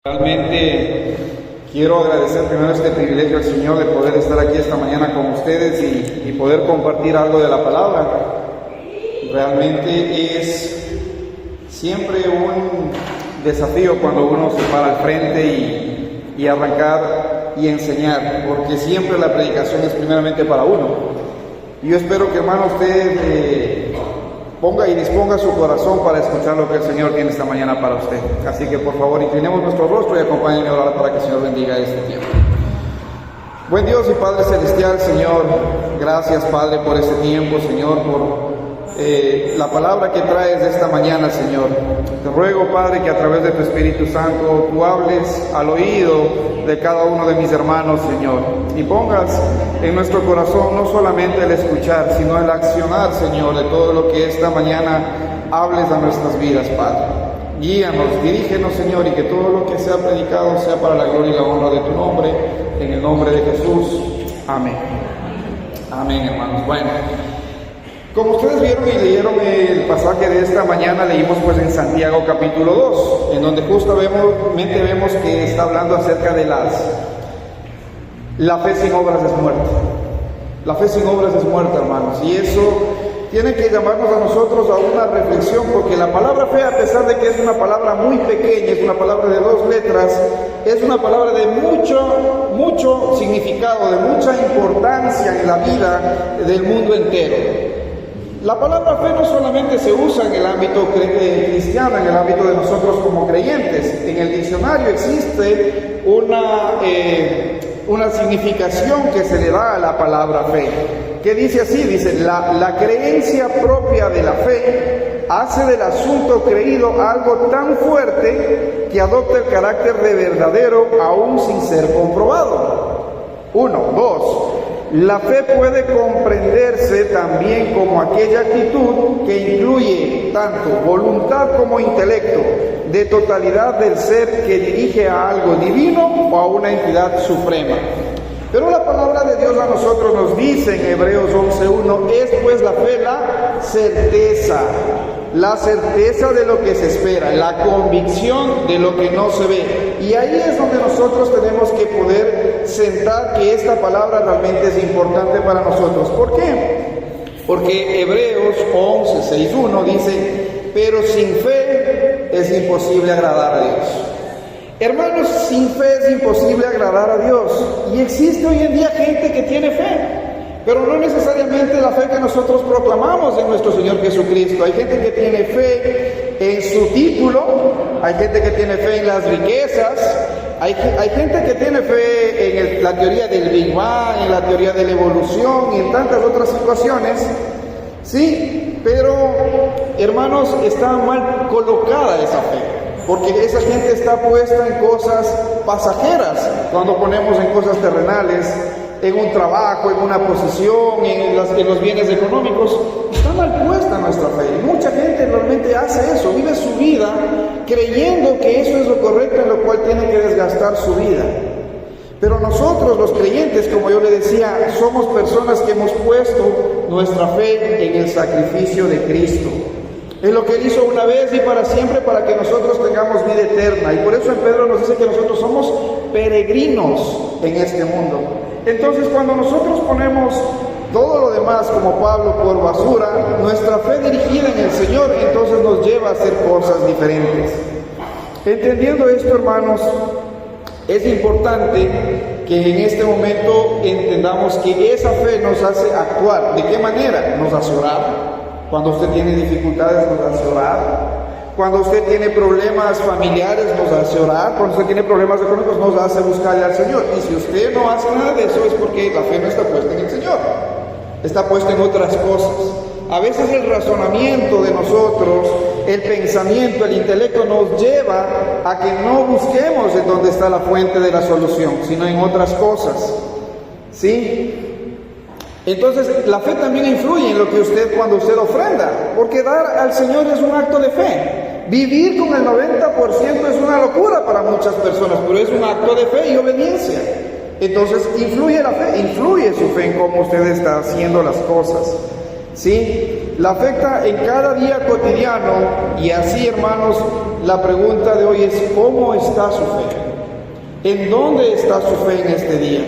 Realmente quiero agradecer primero este privilegio al Señor de poder estar aquí esta mañana con ustedes y poder compartir algo de la palabra. Realmente es siempre un desafío cuando uno se para al frente y arrancar y enseñar, porque siempre la predicación es primeramente para uno. Y yo espero que, hermano, usted ponga y disponga su corazón para escuchar lo que el Señor tiene esta mañana para usted. Así que por favor inclinemos nuestro rostro y acompáñenme a orar para que el Señor bendiga este tiempo. Buen Dios y Padre Celestial, Señor, gracias Padre por este tiempo, Señor, por la palabra que traes de esta mañana, Señor. Te ruego, Padre, que a través de tu Espíritu Santo tú hables al oído de cada uno de mis hermanos, Señor, y pongas en nuestro corazón no solamente el escuchar, sino el accionar, Señor, de todo lo que esta mañana hables a nuestras vidas, Padre. Guíanos, dirígenos, Señor, y que todo lo que sea predicado sea para la gloria y la honra de tu nombre, en el nombre de Jesús. Amén. Amén, hermanos. Bueno, como ustedes vieron y leyeron el pasaje de esta mañana, leímos pues en Santiago capítulo 2, en donde justamente vemos que está hablando acerca de la fe sin obras es muerta. La fe sin obras es muerta, hermanos, y eso tiene que llamarnos a nosotros a una reflexión, porque la palabra fe, a pesar de que es una palabra muy pequeña, es una palabra de 2 letras, es una palabra de mucho significado, de mucha importancia en la vida del mundo entero. La palabra fe no solamente se usa en el ámbito cristiano, en el ámbito de nosotros como creyentes. En el diccionario existe una significación que se le da a la palabra fe, que dice así, dice, la creencia propia de la fe hace del asunto creído algo tan fuerte que adopta el carácter de verdadero aún sin ser comprobado. 1, 2. La fe puede comprenderse también como aquella actitud que incluye tanto voluntad como intelecto, de totalidad del ser que dirige a algo divino o a una entidad suprema. Pero la palabra de Dios a nosotros nos dice en Hebreos 11:1, es pues la fe la certeza de lo que se espera, la convicción de lo que no se ve. Y ahí es donde nosotros tenemos que poder sentar que esta palabra realmente es importante para nosotros. ¿Por qué? Porque Hebreos 11:6:1 dice, pero sin fe es imposible agradar a Dios. Hermanos, sin fe es imposible agradar a Dios. Y existe hoy en día gente que tiene fe, pero no necesariamente la fe que nosotros proclamamos en nuestro Señor Jesucristo. Hay gente que tiene fe en su título, hay gente que tiene fe en las riquezas, hay gente que tiene fe en la teoría del Big Bang, en la teoría de la evolución y en tantas otras situaciones. Sí, pero hermanos, está mal colocada esa fe, porque esa gente está puesta en cosas pasajeras, cuando ponemos en cosas terrenales, en un trabajo, en una posición, en los bienes económicos. Está mal puesta nuestra fe. Y mucha gente realmente hace eso, vive su vida creyendo que eso es lo correcto, en lo cual tiene que desgastar su vida. Pero nosotros, los creyentes, como yo le decía, somos personas que hemos puesto nuestra fe en el sacrificio de Cristo, en lo que Él hizo una vez y para siempre, para que nosotros tengamos vida eterna. Y por eso en Pedro nos dice que nosotros somos peregrinos en este mundo. Entonces, cuando nosotros ponemos todo lo demás, como Pablo, por basura, nuestra fe dirigida en el Señor, entonces nos lleva a hacer cosas diferentes. Entendiendo esto, hermanos, es importante que en este momento entendamos que esa fe nos hace actuar. ¿De qué manera? Nos hace orar. Cuando usted tiene dificultades, nos hace orar. Cuando usted tiene problemas familiares, nos hace orar. Cuando usted tiene problemas económicos, nos hace buscarle al Señor. Y si usted no hace nada de eso, es porque la fe no está puesta en el Señor, está puesta en otras cosas. A veces el razonamiento de nosotros, el pensamiento, el intelecto nos lleva a que no busquemos en dónde está la fuente de la solución, sino en otras cosas. ¿Sí? Entonces, la fe también influye en lo que cuando usted ofrenda, porque dar al Señor es un acto de fe. Vivir con el 90% es una locura para muchas personas, pero es un acto de fe y obediencia. Entonces, influye la fe, influye su fe en cómo usted está haciendo las cosas. ¿Sí? La afecta en cada día cotidiano, y así, hermanos, la pregunta de hoy es: ¿cómo está su fe? ¿En dónde está su fe en este día?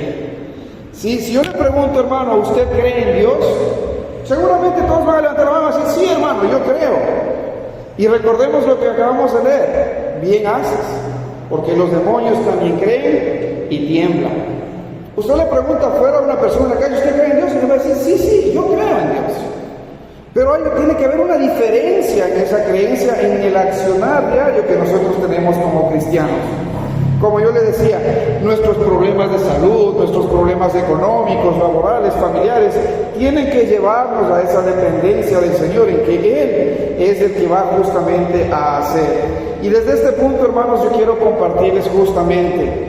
Si yo le pregunto, hermano, ¿usted cree en Dios? Seguramente todos van a levantar la mano y decir: sí, hermano, yo creo. Y recordemos lo que acabamos de leer: bien haces, porque los demonios también creen y tiemblan. Usted le pregunta afuera a una persona en la calle: ¿usted cree en Dios? Y le va a decir: sí, sí, yo creo en Dios. Pero tiene que haber una diferencia en esa creencia, en el accionar diario que nosotros tenemos como cristianos. Como yo le decía, nuestros problemas de salud, nuestros problemas económicos, laborales, familiares, tienen que llevarnos a esa dependencia del Señor, en que Él es el que va justamente a hacer. Y desde este punto, hermanos, yo quiero compartirles justamente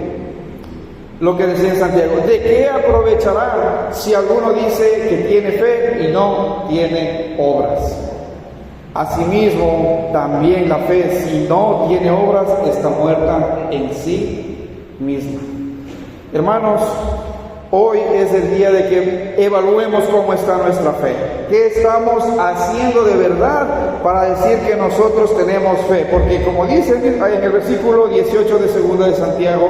lo que decía en Santiago: ¿de qué aprovechará si alguno dice que tiene fe y no tiene obras? Asimismo, también la fe, si no tiene obras, está muerta en sí misma. Hermanos, hoy es el día de que evaluemos cómo está nuestra fe. ¿Qué estamos haciendo de verdad para decir que nosotros tenemos fe? Porque como dice en el versículo 18 de 2 de Santiago: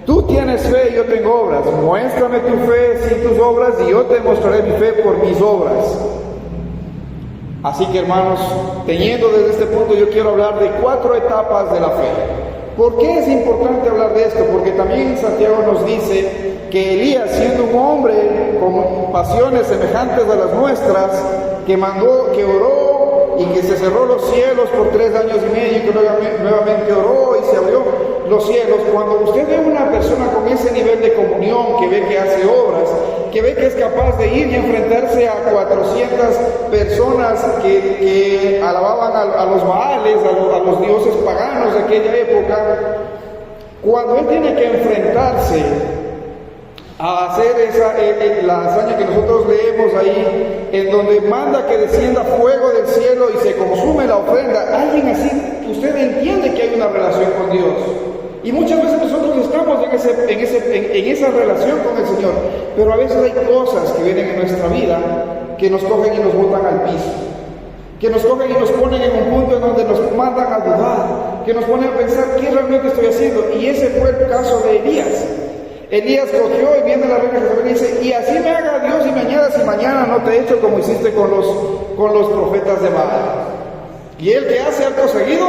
tú tienes fe y yo tengo obras. Muéstrame tu fe sin tus obras y yo te mostraré mi fe por mis obras. Así que, hermanos, teniendo desde este punto, yo quiero hablar de 4 etapas de la fe. ¿Por qué es importante hablar de esto? Porque también Santiago nos dice que Elías, siendo un hombre con pasiones semejantes a las nuestras, que oró y que se cerró los cielos por 3 años y medio, y que nuevamente oró y se abrió los cielos. Cuando usted ve una persona con ese nivel de comunión, que ve que hace obras, que ve que es capaz de ir y enfrentarse a 400 personas que alababan a los Baales, a los dioses paganos de aquella época, cuando él tiene que enfrentarse a hacer la hazaña que nosotros leemos ahí, en donde manda que descienda fuego del cielo y se consume la ofrenda, alguien así, usted entiende que hay una relación con Dios. Y muchas veces nosotros estamos en esa relación con el Señor, pero a veces hay cosas que vienen en nuestra vida que nos cogen y nos botan al piso, que nos cogen y nos ponen en un punto en donde nos mandan a dudar, que nos ponen a pensar: ¿qué realmente estoy haciendo? Y ese fue el caso de Elías. Elías cogió y viene la reina Jezabel y dice: y así me haga Dios y me añada si mañana no te echo como hiciste con los profetas de Baal. Y él, que hace acto seguido,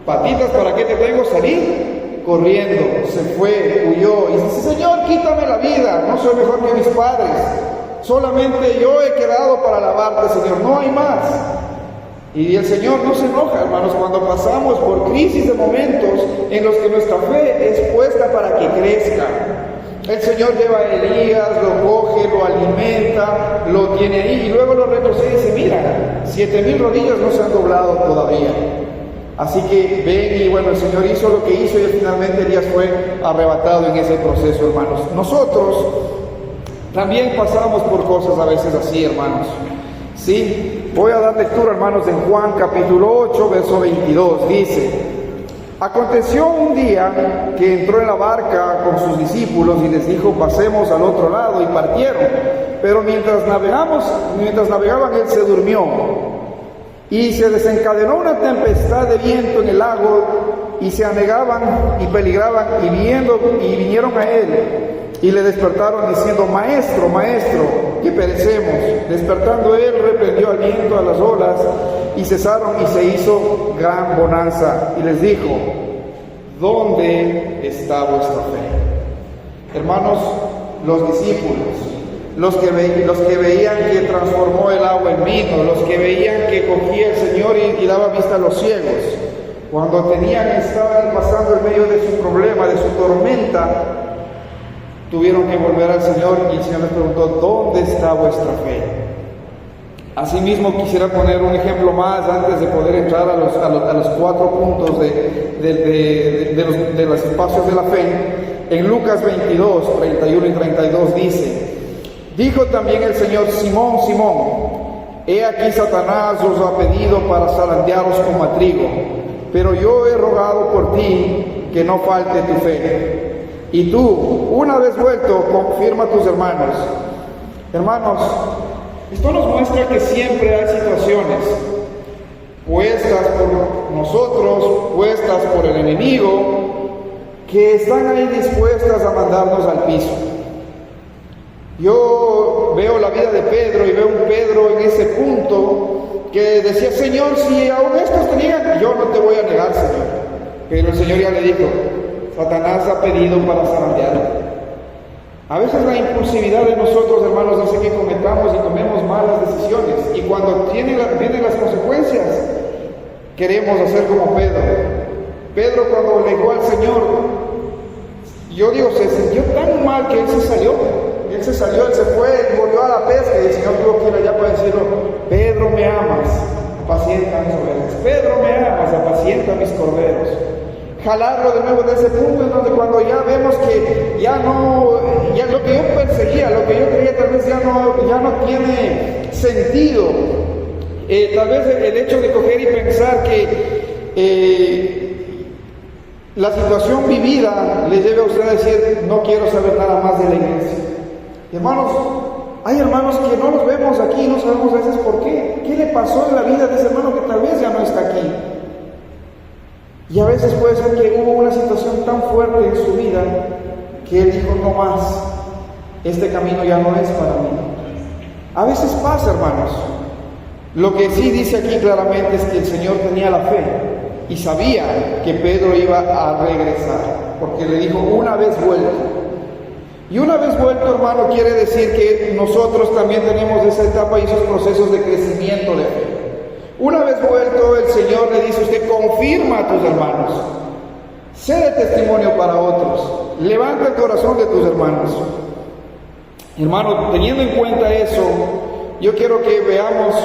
patitas, ¿para qué te tengo? Salí corriendo, se fue, huyó y dice: Señor, quítame la vida, no soy mejor que mis padres, solamente yo he quedado para alabarte, Señor, no hay más. Y el Señor no se enoja, hermanos, cuando pasamos por crisis de momentos en los que nuestra fe es puesta para que crezca. El Señor lleva a Elías, lo coge, lo alimenta, lo tiene ahí y luego lo retrocede y dice: mira, 7,000 rodillas no se han doblado todavía. Así que ven, y bueno, el Señor hizo lo que hizo y finalmente Elías fue arrebatado en ese proceso, hermanos. Nosotros también pasamos por cosas a veces así, hermanos. Sí, voy a dar lectura, hermanos, en Juan capítulo 8, verso 22. Dice: aconteció un día que entró en la barca con sus discípulos y les dijo: pasemos al otro lado, y partieron. Pero mientras navegaban, él se durmió. Y se desencadenó una tempestad de viento en el lago, y se anegaban y peligraban, y vinieron a él, y le despertaron diciendo: Maestro, Maestro, que perecemos. Despertando él, reprendió al viento, a las olas, y cesaron, y se hizo gran bonanza. Y les dijo: ¿dónde está vuestra fe? Hermanos, los discípulos, los que veían que transformó el agua en vino, los que veían que cogía el Señor y daba vista a los ciegos, cuando estaban pasando en medio de su problema, de su tormenta, tuvieron que volver al Señor, y el Señor les preguntó: ¿dónde está vuestra fe? Asimismo, quisiera poner un ejemplo más antes de poder entrar a los 4 puntos de los espacios de la fe. En Lucas 22, 31 y 32 dice: dijo también el Señor: Simón, Simón, he aquí Satanás os ha pedido para zarandearos como a trigo, pero yo he rogado por ti que no falte tu fe. Y tú, una vez vuelto, confirma a tus hermanos. Hermanos, esto nos muestra que siempre hay situaciones puestas por nosotros, puestas por el enemigo, que están ahí dispuestas a mandarnos al piso. Yo veo la vida de Pedro y veo un Pedro en ese punto que decía: Señor, si aún estos te niegan, yo no te voy a negar, Señor. Pero el Señor ya le dijo: Satanás ha pedido para zarandearte. A veces la impulsividad de nosotros, hermanos, hace que cometamos y tomemos malas decisiones. Y cuando vienen las consecuencias, queremos hacer como Pedro. Pedro, cuando negó al Señor, yo digo, se sintió tan mal que él se salió. Él se fue, volvió a la pesca y el Señor tuvo que ir allá para decirlo: Pedro, me amas, apacienta mis ovejas. Pedro, me amas, apacienta mis corderos. Jalarlo de nuevo de ese punto en donde cuando ya vemos que ya lo que yo perseguía, lo que yo creía tal vez ya no tiene sentido. Tal vez el hecho de coger y pensar que la situación vivida le lleve a usted a decir: no quiero saber nada más de la iglesia. Hermanos, hay hermanos que no los vemos aquí y no sabemos a veces por qué. ¿Qué le pasó en la vida de ese hermano que tal vez ya no está aquí? Y a veces puede ser que hubo una situación tan fuerte en su vida que él dijo: no más, este camino ya no es para mí. A veces pasa, hermanos. Lo que sí dice aquí claramente es que el Señor tenía la fe y sabía que Pedro iba a regresar, porque le dijo: una vez vuelto. Y una vez vuelto, hermano, quiere decir que nosotros también tenemos esa etapa y esos procesos de crecimiento de fe. Una vez vuelto, el Señor le dice: usted confirma a tus hermanos, sé de testimonio para otros, levanta el corazón de tus hermanos. Hermano, teniendo en cuenta eso, yo quiero que veamos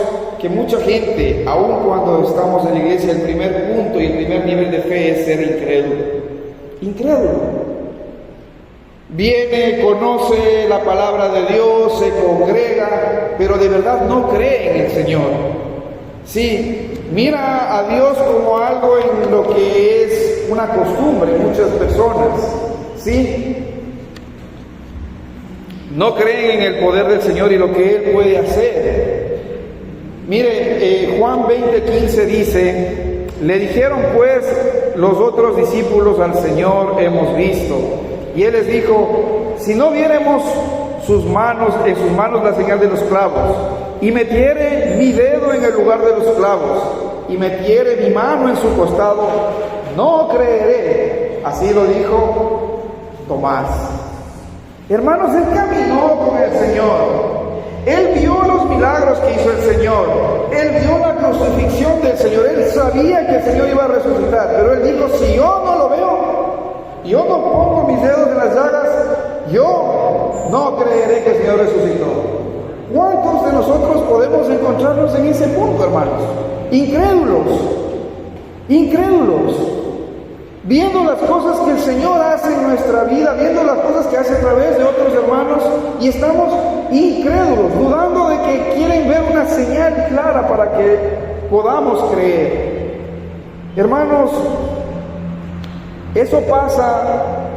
que mucha gente, aun cuando estamos en la iglesia, el primer punto y el primer nivel de fe es ser incrédulo. Incrédulo. Viene, conoce la palabra de Dios, se congrega, pero de verdad no cree en el Señor. Sí, mira a Dios como algo en lo que es una costumbre, muchas personas, ¿sí? No creen en el poder del Señor y lo que Él puede hacer. Mire, Juan 20:15 dice: le dijeron pues los otros discípulos al Señor: hemos visto. Y Él les dijo: si no viéremos en sus manos la señal de los clavos, y metiere mi dedo en el lugar de los clavos, y metiere mi mano en su costado, no creeré. Así lo dijo Tomás. Hermanos, él caminó con el Señor. Él vio los milagros que hizo el Señor. Él vio la crucifixión del Señor. Él sabía que el Señor iba a resucitar. Pero él dijo: si yo no lo veo, yo no pongo mis dedos en las llagas, yo no creeré que el Señor resucitó. ¿Cuántos de nosotros podemos encontrarnos en ese punto, hermanos? Incrédulos, viendo las cosas que el Señor hace en nuestra vida, viendo las cosas que hace a través de otros hermanos, y estamos incrédulos, dudando de que quieren ver una señal clara para que podamos creer. Hermanos, eso pasa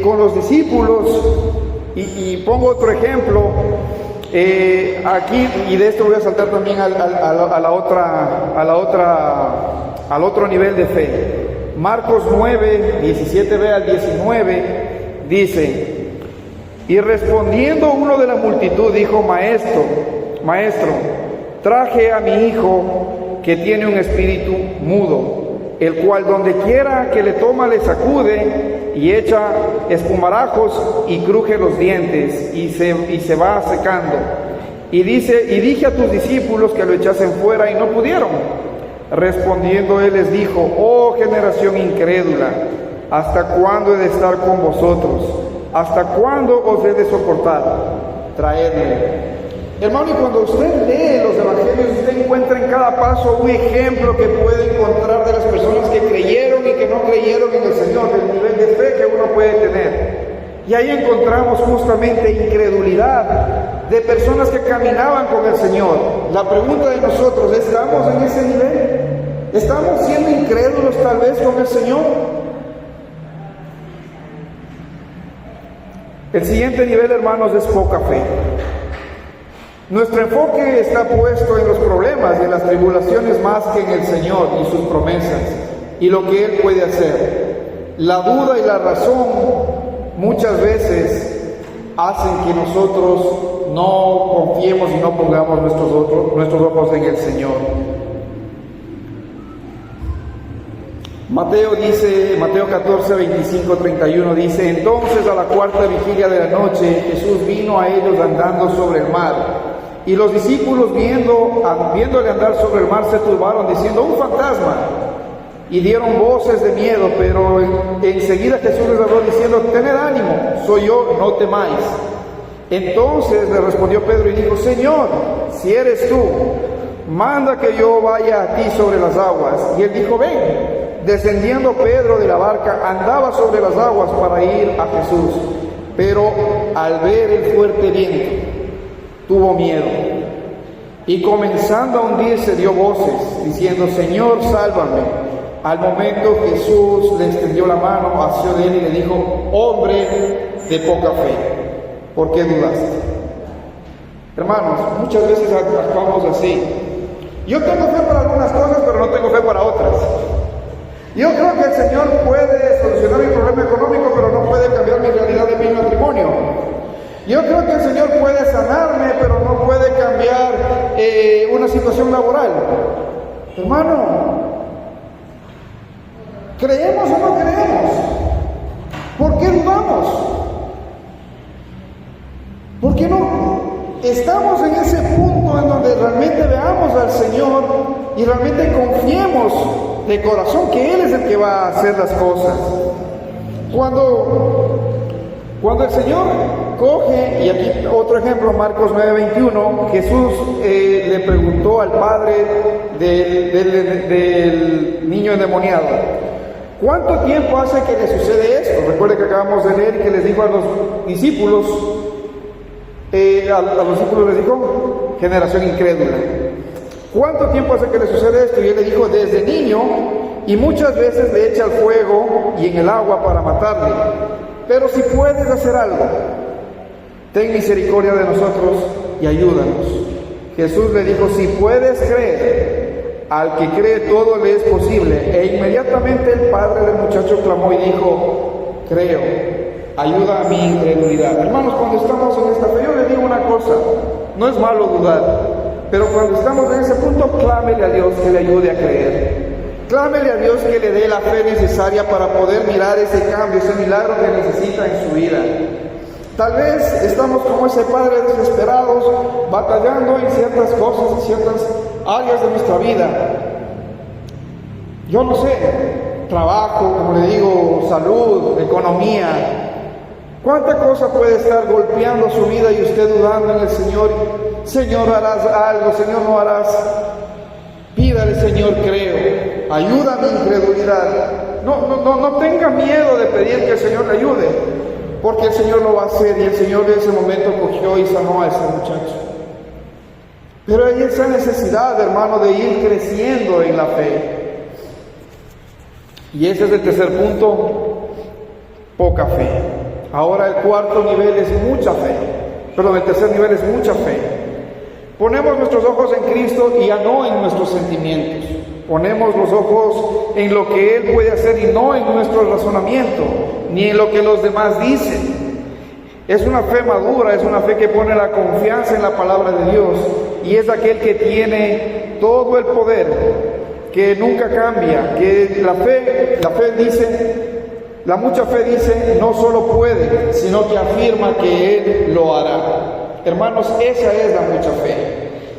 con los discípulos, y pongo otro ejemplo. Aquí, y de esto voy a saltar también al otro nivel de fe. Marcos 9, 17b al 19, dice: y respondiendo uno de la multitud dijo: maestro, traje a mi hijo que tiene un espíritu mudo, el cual donde quiera que le toma le sacude y echa espumarajos y cruje los dientes y se va secando. Y dije a tus discípulos que lo echasen fuera y no pudieron. Respondiendo él les dijo: oh generación incrédula, ¿hasta cuándo he de estar con vosotros? ¿Hasta cuándo os he de soportar? Traedme. Hermano, y cuando usted lee los evangelios, usted encuentra en cada paso un ejemplo que puede encontrar de las personas que creyeron y que no creyeron en el Señor, del nivel de fe que uno puede tener. Y ahí encontramos justamente incredulidad de personas que caminaban con el Señor. La pregunta de nosotros: ¿estamos en ese nivel? ¿Estamos siendo incrédulos tal vez con el Señor? El siguiente nivel, hermanos, es poca fe. Nuestro enfoque está puesto en los problemas y en las tribulaciones más que en el Señor y sus promesas y lo que Él puede hacer. La duda y la razón muchas veces hacen que nosotros no confiemos y no pongamos nuestros ojos en el Señor. Mateo 14, 25, 31 dice: entonces a la cuarta vigilia de la noche Jesús vino a ellos andando sobre el mar. Y los discípulos viéndole andar sobre el mar se turbaron diciendo: un fantasma. Y dieron voces de miedo, pero enseguida Jesús les habló diciendo: tened ánimo, soy yo, no temáis. Entonces le respondió Pedro y dijo: Señor, si eres tú, manda que yo vaya a ti sobre las aguas. Y él dijo: ven. Descendiendo Pedro de la barca, andaba sobre las aguas para ir a Jesús, pero al ver el fuerte viento, tuvo miedo, y comenzando a hundirse dio voces, diciendo: Señor, sálvame. Al momento Jesús le extendió la mano, asió de él y le dijo: hombre de poca fe, ¿por qué dudaste? Hermanos, muchas veces actuamos así. Yo tengo fe para algunas cosas, pero no tengo fe para otras. Yo creo que el Señor puede solucionar mi problema económico, pero no puede cambiar mi realidad de mi matrimonio. Yo creo que el Señor puede sanarme, pero no puede cambiar una situación laboral. Hermano, ¿creemos o no creemos? ¿Por qué dudamos? ¿Por qué no estamos en ese punto en donde realmente veamos al Señor y realmente confiemos de corazón que Él es el que va a hacer las cosas? Cuando el Señor coge, y aquí otro ejemplo, Marcos 9:21, Jesús le preguntó al padre del niño endemoniado: ¿cuánto tiempo hace que le sucede esto? Recuerde que acabamos de leer que les dijo a los discípulos, les dijo: generación incrédula. ¿Cuánto tiempo hace que le sucede esto? Y él le dijo: desde niño, y muchas veces le echa al fuego y en el agua para matarle. Pero si puedes hacer algo, ten misericordia de nosotros y ayúdanos. Jesús le dijo: si puedes creer, al que cree todo le es posible. E inmediatamente el padre del muchacho clamó y dijo: creo, ayuda a mi incredulidad. Hermanos, cuando estamos en esta fe, yo les digo una cosa: no es malo dudar, pero cuando estamos en ese punto, clámele a Dios que le ayude a creer. Clámele a Dios que le dé la fe necesaria para poder mirar ese cambio, ese milagro que necesita en su vida. Tal vez estamos como ese padre desesperados, batallando en ciertas cosas, en ciertas áreas de nuestra vida. Yo no sé, trabajo, como le digo, salud, economía. ¿Cuánta cosa puede estar golpeando su vida y usted dudando en el Señor? Señor, harás algo, Señor, no harás. Pídale: Señor, creo, ayuda a mi incredulidad. No tenga miedo de pedir que el Señor le ayude, porque el Señor lo va a hacer. Y el Señor en ese momento cogió y sanó a ese muchacho. Pero hay esa necesidad, hermano, de ir creciendo en la fe. Y ese es el tercer punto: poca fe. Ahora el cuarto nivel es mucha fe. Perdón, el tercer nivel es mucha fe. Ponemos nuestros ojos en Cristo y ya no en nuestros sentimientos. Ponemos los ojos en lo que Él puede hacer y no en nuestro razonamiento, ni en lo que los demás dicen. Es una fe madura, es una fe que pone la confianza en la palabra de Dios, y es aquel que tiene todo el poder, que nunca cambia, que la fe dice, la mucha fe dice, no solo puede, sino que afirma que Él lo hará. Hermanos, esa es la mucha fe.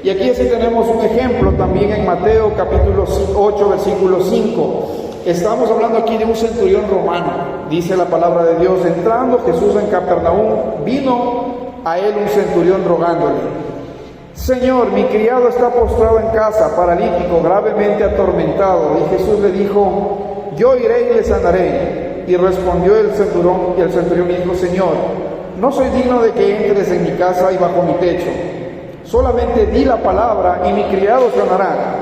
Y aquí sí tenemos un ejemplo también en Mateo capítulo 8, versículo 5. Estamos hablando aquí de un centurión romano. Dice la palabra de Dios: entrando Jesús en Capernaum, vino a él un centurión rogándole: Señor, mi criado está postrado en casa, paralítico, gravemente atormentado. Y Jesús le dijo: yo iré y le sanaré. Y respondió el centurión y dijo: Señor, no soy digno de que entres en mi casa y bajo mi techo. Solamente di la palabra y mi criado sanará.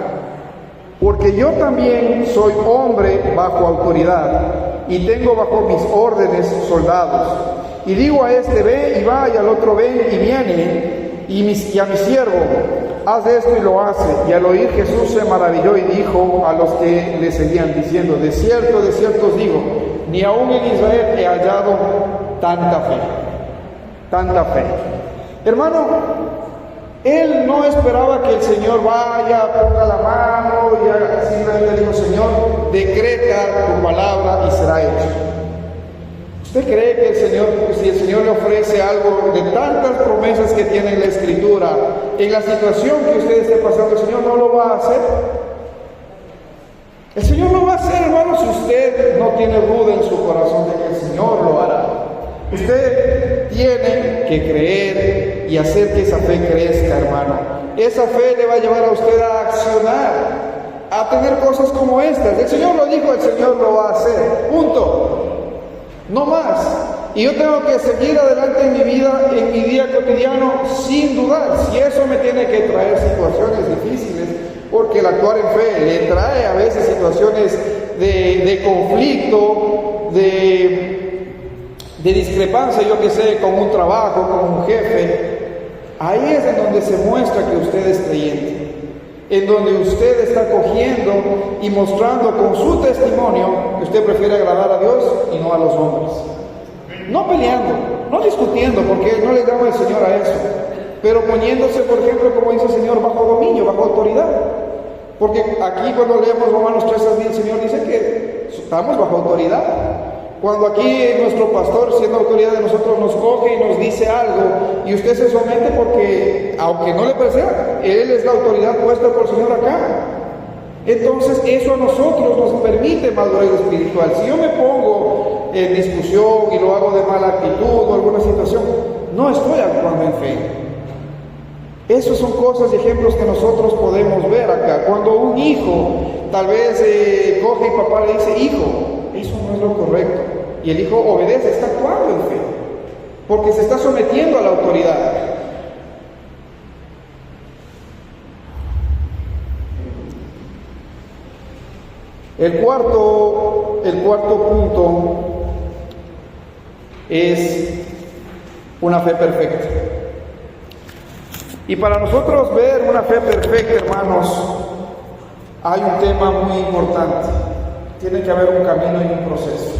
Porque yo también soy hombre bajo autoridad y tengo bajo mis órdenes soldados. Y digo a este: ve y va, y al otro: ven y viene, y a mi siervo, haz esto y lo hace. Y al oír Jesús se maravilló y dijo a los que le seguían diciendo, de cierto os digo, ni aún en Israel he hallado tanta fe. Hermano, él no esperaba que el Señor vaya, ponga la mano y haga, simplemente dijo, Señor, decreta tu palabra y será hecho. ¿Usted cree que el Señor, si el Señor le ofrece algo de tantas promesas que tiene en la Escritura, en la situación que usted esté pasando, el Señor no lo va a hacer? El Señor lo va a hacer, hermano, si usted no tiene duda en su corazón de que el Señor lo hará. Usted tiene que creer y hacer que esa fe crezca, hermano. Esa fe le va a llevar a usted a accionar, a tener cosas como estas. El Señor lo dijo, el Señor lo va a hacer. Punto. No más. Y yo tengo que seguir adelante en mi vida, en mi día cotidiano, sin dudar. Si eso me tiene que traer situaciones difíciles, porque el actuar en fe le trae a veces situaciones de conflicto, de discrepancia, yo que sé, con un trabajo, con un jefe. Ahí es en donde se muestra que usted es creyente, en donde usted está cogiendo y mostrando con su testimonio que usted prefiere agradar a Dios y no a los hombres. No peleando, no discutiendo, porque no le llama el Señor a eso, pero poniéndose, por ejemplo, como dice el Señor, bajo dominio, bajo autoridad. Porque aquí cuando leemos Romanos 3:10, el Señor dice que estamos bajo autoridad. Cuando aquí nuestro pastor, siendo autoridad de nosotros, nos coge y nos dice algo, y usted se somete porque, aunque no le parezca, Él es la autoridad puesta por el Señor acá. Entonces eso a nosotros nos permite madurez espiritual. Si yo me pongo en discusión y lo hago de mala actitud o alguna situación, no estoy actuando en fe. Esas son cosas y ejemplos que nosotros podemos ver acá. Cuando un hijo tal vez coge y papá le dice, hijo, eso no es lo correcto, y el hijo obedece, está actuando en fe, porque se está sometiendo a la autoridad. El cuarto punto es una fe perfecta. Y para nosotros ver una fe perfecta, hermanos, hay un tema muy importante. Tiene que haber un camino y un proceso.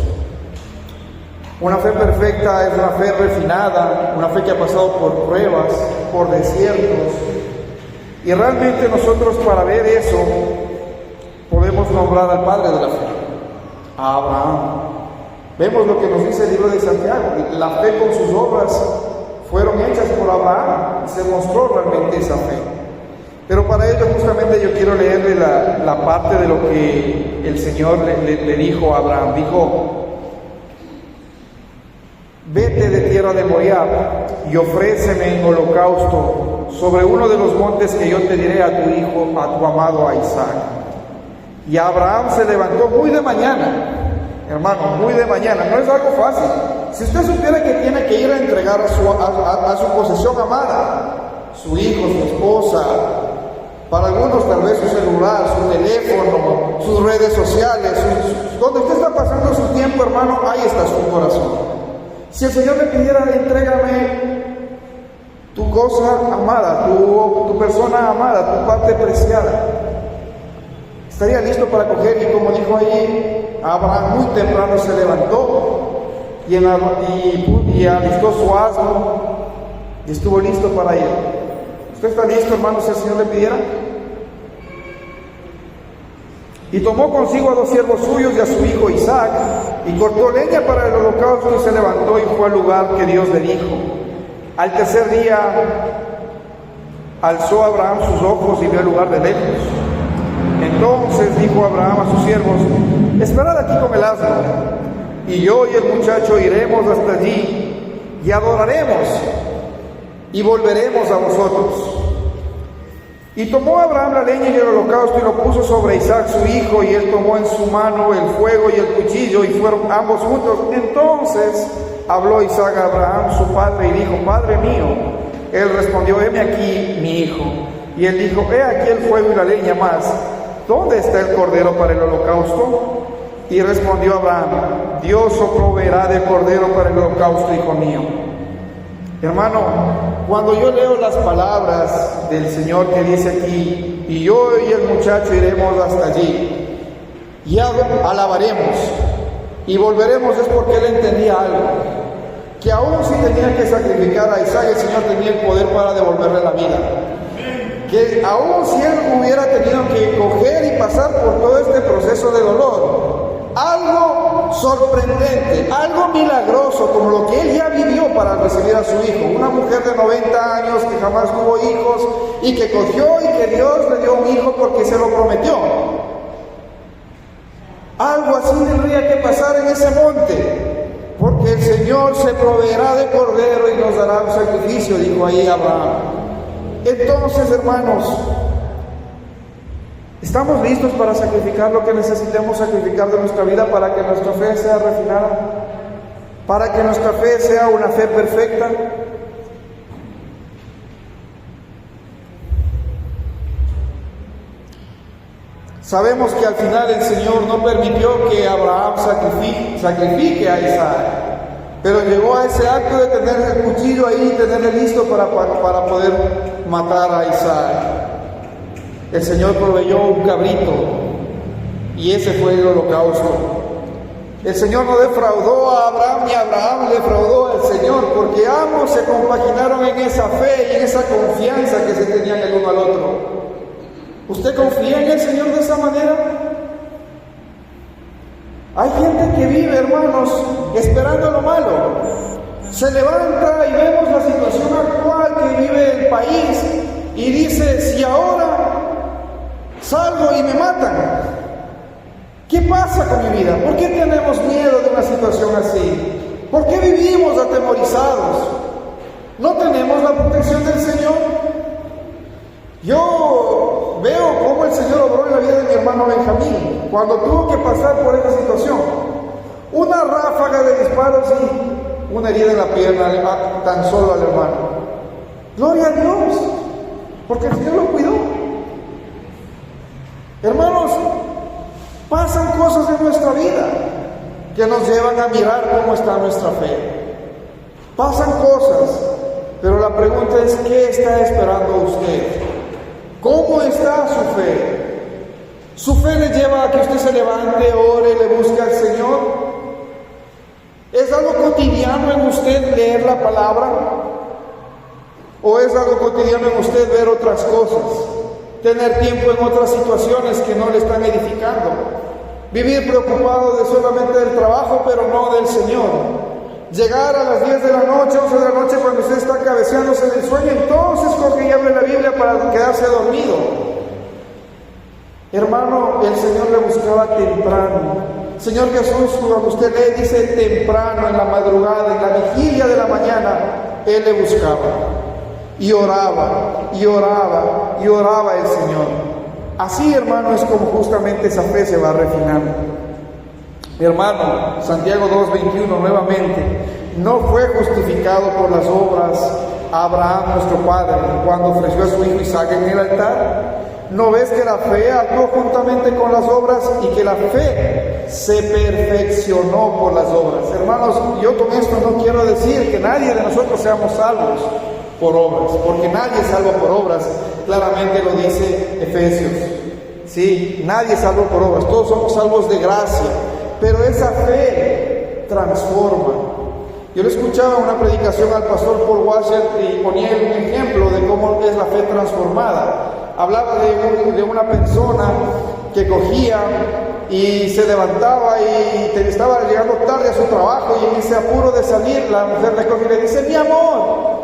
Una fe perfecta es una fe refinada, una fe que ha pasado por pruebas, por desiertos. Y realmente nosotros, para ver eso, podemos nombrar al padre de la fe, a Abraham. Vemos lo que nos dice el libro de Santiago. La fe con sus obras fueron hechas por Abraham y se mostró realmente esa fe. Pero para ello justamente yo quiero leerle la parte de lo que el Señor le dijo a Abraham. Dijo, vete de tierra de Moriab y ofréceme en holocausto sobre uno de los montes que yo te diré a tu hijo, a tu amado a Isaac. Y Abraham se levantó muy de mañana, hermano, muy de mañana. No es algo fácil. Si usted supiera que tiene que ir a entregar a su posesión amada, su hijo, su esposa, para algunos tal vez su celular, su teléfono, sus redes sociales, donde usted está pasando su tiempo, hermano, ahí está su corazón. Si el Señor le pidiera, entrégame tu cosa amada, tu persona amada, tu parte preciada, estaría listo para coger. Y como dijo ahí, Abraham muy temprano se levantó y alistó su asno y estuvo listo para ir. ¿Usted está listo, hermano, si el Señor le pidiera? Y tomó consigo a 2 siervos suyos y a su hijo Isaac, y cortó leña para el holocausto, y se levantó y fue al lugar que Dios le dijo. Al tercer día alzó Abraham sus ojos y vio el lugar de lejos. Entonces dijo Abraham a sus siervos, esperad aquí con el asno, y yo y el muchacho iremos hasta allí, y adoraremos, y volveremos a vosotros. Y tomó Abraham la leña y el holocausto y lo puso sobre Isaac su hijo, y él tomó en su mano el fuego y el cuchillo, y fueron ambos juntos. Entonces habló Isaac a Abraham su padre y dijo, Padre mío. Él respondió, heme aquí mi hijo. Y él dijo, he aquí el fuego y la leña, más ¿dónde está el cordero para el holocausto? Y respondió Abraham, Dios os proveerá de cordero para el holocausto, hijo mío. Hermano, cuando yo leo las palabras del Señor que dice aquí, y yo y el muchacho iremos hasta allí, y alabaremos, y volveremos, es porque él entendía algo, que aún si tenía que sacrificar a Isaac, el Señor tenía el poder para devolverle la vida. Que aún si él hubiera tenido que coger y pasar por todo este proceso de dolor, algo sorprendente, algo milagroso, como lo que él ya vivió para recibir a su hijo, una mujer de 90 años que jamás tuvo hijos y que cogió y que Dios le dio un hijo porque se lo prometió. Algo así tendría que pasar en ese monte, porque el Señor se proveerá de cordero y nos dará un sacrificio, dijo ahí Abraham. Entonces, hermanos, ¿estamos listos para sacrificar lo que necesitemos sacrificar de nuestra vida para que nuestra fe sea refinada? ¿Para que nuestra fe sea una fe perfecta? Sabemos que al final el Señor no permitió que Abraham sacrifique a Isaac, pero llegó a ese acto de tener el cuchillo ahí y tenerle listo para poder matar a Isaac. El Señor proveyó un cabrito y ese fue el holocausto. El Señor no defraudó a Abraham ni Abraham defraudó al Señor, porque ambos se compaginaron en esa fe y en esa confianza que se tenían el uno al otro. ¿Usted confía en el Señor de esa manera? Hay gente que vive, hermanos, esperando lo malo. Se levanta y vemos la situación actual que vive el país y dice, si ahora salgo y me matan, ¿qué pasa con mi vida? ¿Por qué tenemos miedo de una situación así? ¿Por qué vivimos atemorizados? ¿No tenemos la protección del Señor? Yo veo cómo el Señor obró en la vida de mi hermano Benjamín cuando tuvo que pasar por esa situación. Una ráfaga de disparos y una herida en la pierna tan solo al hermano. Gloria a Dios, porque el Señor lo cuidó. Hermanos, pasan cosas en nuestra vida que nos llevan a mirar cómo está nuestra fe. Pasan cosas, pero la pregunta es, ¿qué está esperando usted? ¿Cómo está su fe? ¿Su fe le lleva a que usted se levante, ore, le busque al Señor? ¿Es algo cotidiano en usted leer la palabra? ¿O es algo cotidiano en usted ver otras cosas? Tener tiempo en otras situaciones que no le están edificando. Vivir preocupado de solamente del trabajo, pero no del Señor. Llegar a las 10 de la noche, 11 de la noche, cuando usted está cabeceándose del sueño, entonces coge y abre la Biblia para quedarse dormido. Hermano, el Señor le buscaba temprano. Señor Jesús, cuando usted lee, dice temprano, en la madrugada, en la vigilia de la mañana, Él le buscaba. Y oraba, y oraba, y oraba el Señor. Así, hermano, es como justamente esa fe se va refinando. Hermano, Santiago 2:21 nuevamente, no fue justificado por las obras Abraham nuestro padre cuando ofreció a su hijo Isaac en el altar. ¿No ves que la fe actuó juntamente con las obras y que la fe se perfeccionó por las obras? Hermanos, yo con esto no quiero decir que nadie de nosotros seamos salvos por obras, porque nadie es salvo por obras, claramente lo dice Efesios. Sí, nadie es salvo por obras, todos somos salvos de gracia. Pero esa fe transforma. Yo le escuchaba una predicación al pastor Paul Washer y ponía un ejemplo de cómo es la fe transformada. Hablaba de una persona que cogía y se levantaba y estaba llegando tarde a su trabajo y en ese apuro de salir, la mujer le coge y le dice, mi amor,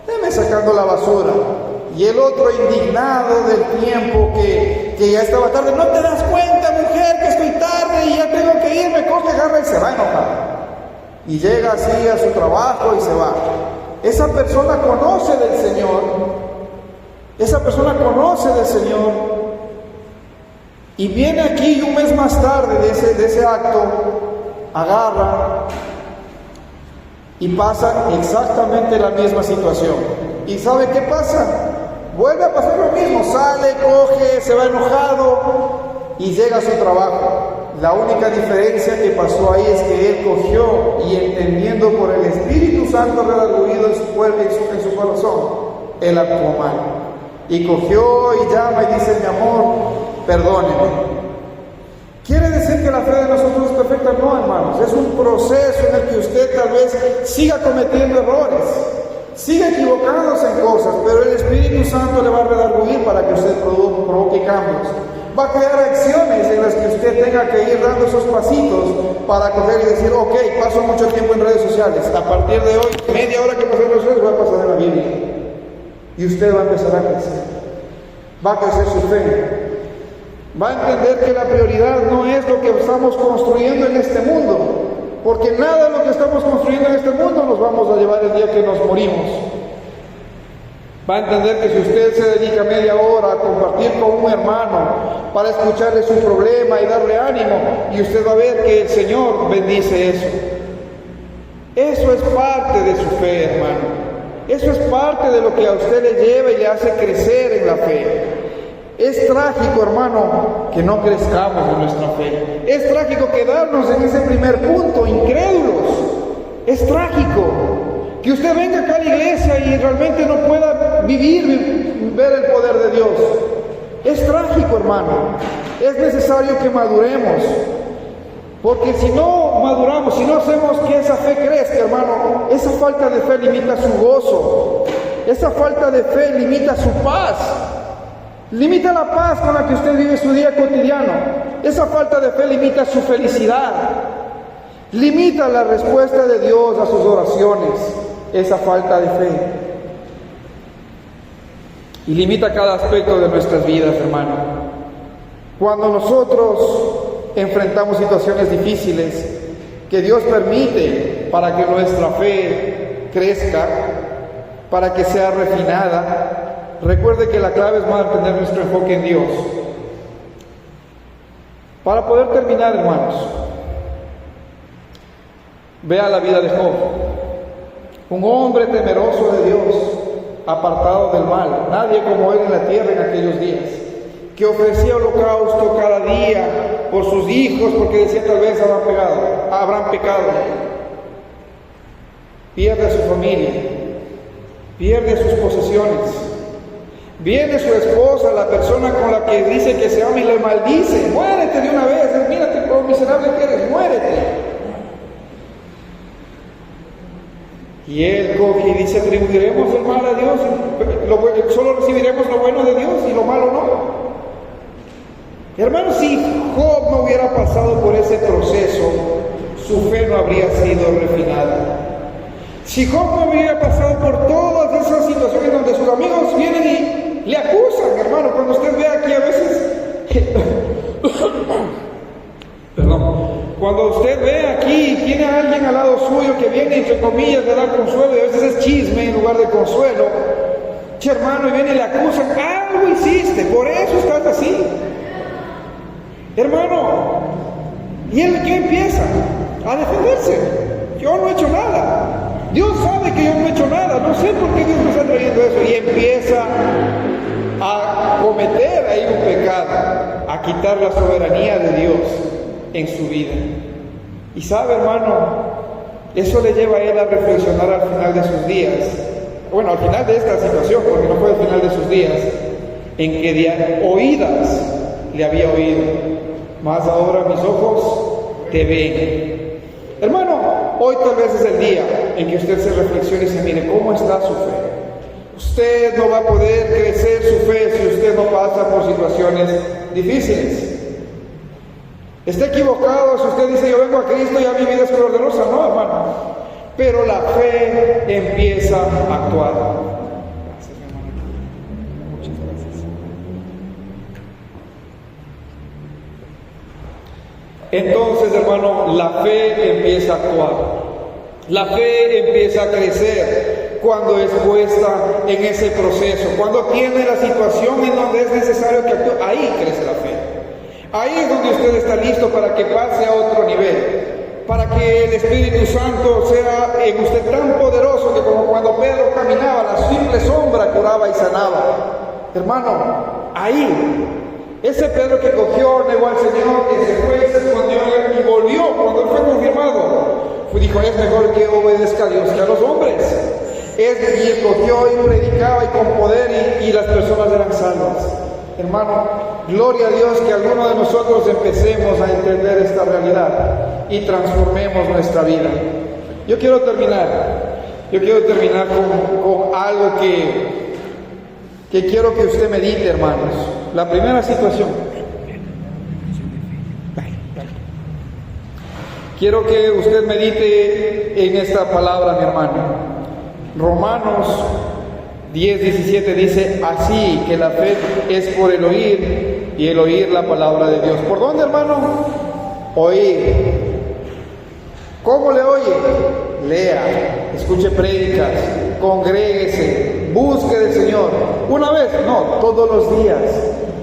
deme sacando la basura. Y el otro, indignado del tiempo que ya estaba tarde, no te das cuenta, mujer, que estoy tarde y ya tengo que irme, coge, agarra y se va enojado. Y llega así a su trabajo y se va. Esa persona conoce del Señor, esa persona conoce del Señor, y viene aquí y un mes más tarde de ese acto, agarra y pasa exactamente la misma situación. ¿Y sabe qué pasa? Vuelve a pasar lo mismo, sale, coge, se va enojado y llega a su trabajo. La única diferencia que pasó ahí es que él cogió y entendiendo por el Espíritu Santo redarguido en su corazón, él actuó mal. Y cogió y llama y dice: mi amor, perdóneme. ¿Quiere decir que la fe de nosotros es perfecta? No, hermanos. Es un proceso en el que usted tal vez siga cometiendo errores, siga equivocándose en cosas, pero el Espíritu Santo le va a redarguir para que usted provoque cambios. Va a crear acciones en las que usted tenga que ir dando esos pasitos para coger y decir: ok, paso mucho tiempo en redes sociales, a partir de hoy, media hora que paso en redes sociales voy a pasar en la Biblia. Y usted va a empezar a crecer, va a crecer su fe, va a entender que la prioridad no es lo que estamos construyendo en este mundo, porque nada de lo que estamos construyendo en este mundo nos vamos a llevar el día que nos morimos. Va a entender que si usted se dedica media hora a compartir con un hermano para escucharle su problema y darle ánimo, y usted va a ver que el Señor bendice eso. Eso es parte de su fe, hermano. Eso es parte de lo que a usted le lleva y le hace crecer en la fe. Es trágico, hermano, que no crezcamos en nuestra fe. Es trágico quedarnos en ese primer punto, incrédulos. Es trágico que usted venga acá a la iglesia y realmente no pueda vivir, ver el poder de Dios. Es trágico, hermano. Es necesario que maduremos. Porque si no maduramos, si no hacemos que esa fe crezca, hermano, esa falta de fe limita su gozo. Esa falta de fe limita su paz. Limita la paz con la que usted vive su día cotidiano. Esa falta de fe limita su felicidad. Limita la respuesta de Dios a sus oraciones. Esa falta de fe. Y limita cada aspecto de nuestras vidas, hermano. Cuando nosotros enfrentamos situaciones difíciles que Dios permite para que nuestra fe crezca, para que sea refinada, recuerde que la clave es mantener nuestro enfoque en Dios. Para poder terminar, hermanos, vea la vida de Job, un hombre temeroso de Dios, apartado del mal, nadie como él en la tierra en aquellos días, que ofrecía holocausto cada día por sus hijos, porque decía: tal vez habrán pecado. Pierde a su familia, pierde sus posesiones. Viene su esposa, la persona con la que dice que se ama, y le maldice: muérete de una vez, mírate por miserable que eres, muérete. Y él coge y dice: atribuiremos el mal a Dios, solo recibiremos lo bueno de Dios y lo malo no. Hermanos, si Job no hubiera pasado por ese proceso, su fe no habría sido refinada. Si Job no hubiera pasado por todas esas situaciones donde sus amigos vienen y le acusan, hermano, cuando usted ve aquí a veces, cuando usted ve aquí y tiene a alguien al lado suyo que viene, entre comillas, le da consuelo, y a veces es chisme en lugar de consuelo, hermano, y viene y le acusan: algo hiciste, por eso estás así. Hermano, ¿y él qué empieza? A defenderse. Yo no he hecho nada. Dios sabe que yo no he hecho nada. No sé por qué Dios me está trayendo eso. Y empieza a cometer ahí un pecado, a quitar la soberanía de Dios en su vida. Y sabe, hermano, eso le lleva a él a reflexionar al final de sus días. Bueno, al final de esta situación, porque no fue al final de sus días, en que de oídas le había oído, mas ahora mis ojos te ven. Hermano, hoy tal vez es el día en que usted se reflexione y se mire cómo está su fe. Usted no va a poder crecer su fe si usted no pasa por situaciones difíciles. Está equivocado si usted dice: yo vengo a Cristo y ya mi vida es color de rosa. No, hermano. Pero la fe empieza a actuar. Gracias, mi hermano. Muchas gracias. Entonces, hermano, la fe empieza a actuar. La fe empieza a crecer cuando es puesta en ese proceso, cuando tiene la situación en donde es necesario que actúe. Ahí crece la fe. Ahí es donde usted está listo para que pase a otro nivel, para que el Espíritu Santo sea en usted tan poderoso que, como cuando Pedro caminaba, la simple sombra curaba y sanaba. Hermano, ahí Ese Pedro que cogió, negó al Señor, que se fue y se escondió y volvió cuando él fue confirmado. Dijo, es mejor que obedezca a Dios que a los hombres. Y cogió y predicaba y con poder y las personas eran salvas. Hermano, gloria a Dios que algunos de nosotros empecemos a entender esta realidad y transformemos nuestra vida. Yo quiero terminar con algo que quiero que usted medite, hermanos. La primera situación. Quiero que usted medite en esta palabra, mi hermano. Romanos 10:17 dice, así que la fe es por el oír y el oír la palabra de Dios. ¿Por dónde, hermano? Oír. ¿Cómo le oye? Lea, escuche prédicas, congréguese, busque del Señor. Una vez, no, todos los días.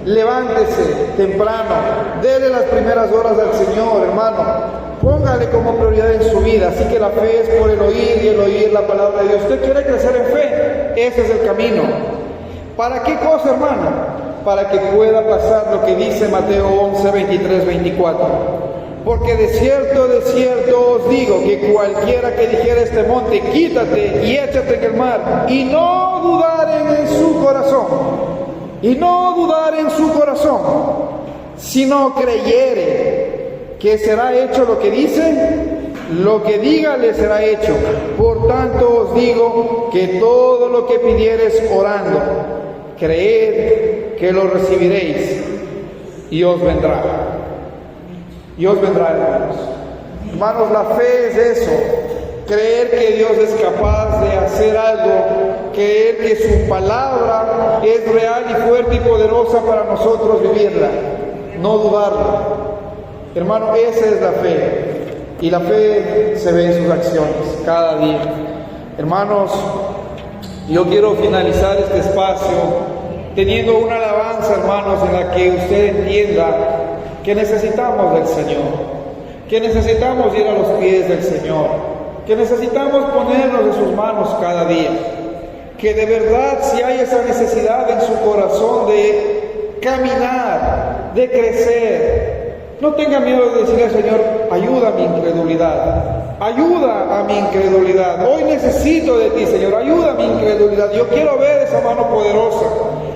Levántese temprano, dele las primeras horas al Señor, hermano. Póngale como prioridad en su vida. Así que la fe es por el oír y el oír la palabra de Dios. ¿Usted quiere crecer en fe? Ese es el camino. ¿Para qué cosa, hermano? Para que pueda pasar lo que dice Mateo 11, 23, 24. Porque de cierto os digo que cualquiera que dijera este monte, quítate y échate en el mar, y no dudaren en su corazón, sino creyere que será hecho lo que dice, lo que diga le será hecho. Por tanto os digo que todo lo que pidiereis orando, creed que lo recibiréis y os vendrá. Hermanos. Hermanos, la fe es eso. Creer que Dios es capaz de hacer algo, creer que su palabra es real y fuerte y poderosa para nosotros vivirla, no dudarla. Hermano, esa es la fe, y la fe se ve en sus acciones cada día. Hermanos, yo quiero finalizar este espacio teniendo una alabanza, hermanos, en la que usted entienda que necesitamos del Señor, que necesitamos ir a los pies del Señor, que necesitamos ponernos en sus manos cada día, que de verdad si hay esa necesidad en su corazón de caminar, de crecer, no tenga miedo de decirle al Señor, ayuda a mi incredulidad, hoy necesito de ti, Señor, ayuda a mi incredulidad, yo quiero ver esa mano poderosa,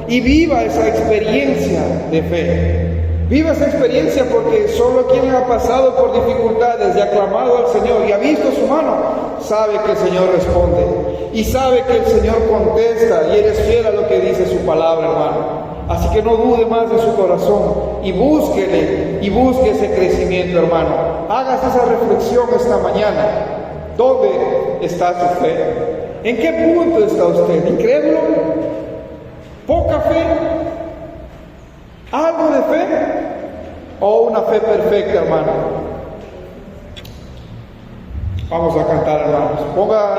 y viva esa experiencia de fe. Viva esa experiencia, porque solo quien ha pasado por dificultades y ha clamado al Señor y ha visto su mano, sabe que el Señor responde y sabe que el Señor contesta y Él es fiel a lo que dice su palabra, hermano. Así que no dude más de su corazón y búsquele y busque ese crecimiento, hermano. Hágase esa reflexión esta mañana. ¿Dónde está su fe? ¿En qué punto está usted? ¿Incrédulo? ¿Poca fe? ¿Algo de fe? ¿O una fe perfecta, hermano? Vamos a cantar, hermanos. Ponga...